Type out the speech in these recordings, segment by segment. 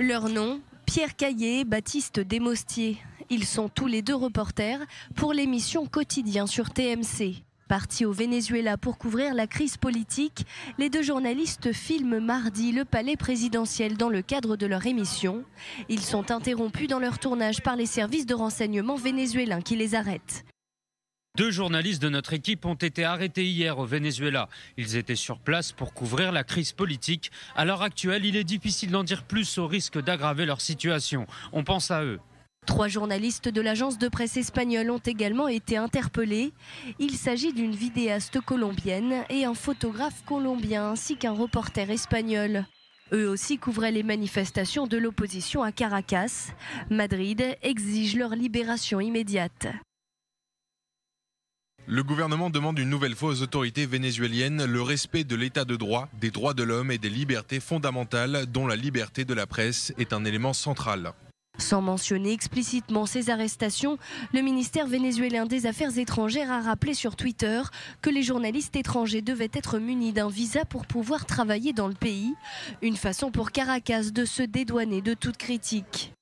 Leur nom, Pierre Caillé et Baptiste Desmostier. Ils sont tous les deux reporters pour l'émission Quotidien sur TMC. Partis au Venezuela pour couvrir la crise politique, les deux journalistes filment mardi le palais présidentiel dans le cadre de leur émission. Ils sont interrompus dans leur tournage par les services de renseignement vénézuéliens qui les arrêtent. Deux journalistes de notre équipe ont été arrêtés hier au Venezuela. Ils étaient sur place pour couvrir la crise politique. À l'heure actuelle, il est difficile d'en dire plus au risque d'aggraver leur situation. On pense à eux. 3 journalistes de l'agence de presse espagnole ont également été interpellés. Il s'agit d'une vidéaste colombienne et un photographe colombien ainsi qu'un reporter espagnol. Eux aussi couvraient les manifestations de l'opposition à Caracas. Madrid exige leur libération immédiate. Le gouvernement demande une nouvelle fois aux autorités vénézuéliennes le respect de l'état de droit, des droits de l'homme et des libertés fondamentales dont la liberté de la presse est un élément central. Sans mentionner explicitement ces arrestations, le ministère vénézuélien des Affaires étrangères a rappelé sur Twitter que les journalistes étrangers devaient être munis d'un visa pour pouvoir travailler dans le pays. Une façon pour Caracas de se dédouaner de toute critique.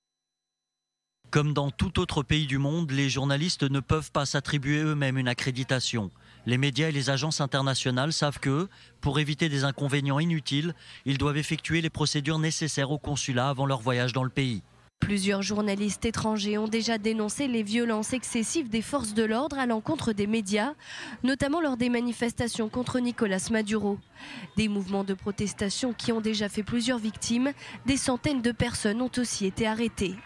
Comme dans tout autre pays du monde, les journalistes ne peuvent pas s'attribuer eux-mêmes une accréditation. Les médias et les agences internationales savent que, pour éviter des inconvénients inutiles, ils doivent effectuer les procédures nécessaires au consulat avant leur voyage dans le pays. Plusieurs journalistes étrangers ont déjà dénoncé les violences excessives des forces de l'ordre à l'encontre des médias, notamment lors des manifestations contre Nicolás Maduro. Des mouvements de protestation qui ont déjà fait plusieurs victimes, des centaines de personnes ont aussi été arrêtées.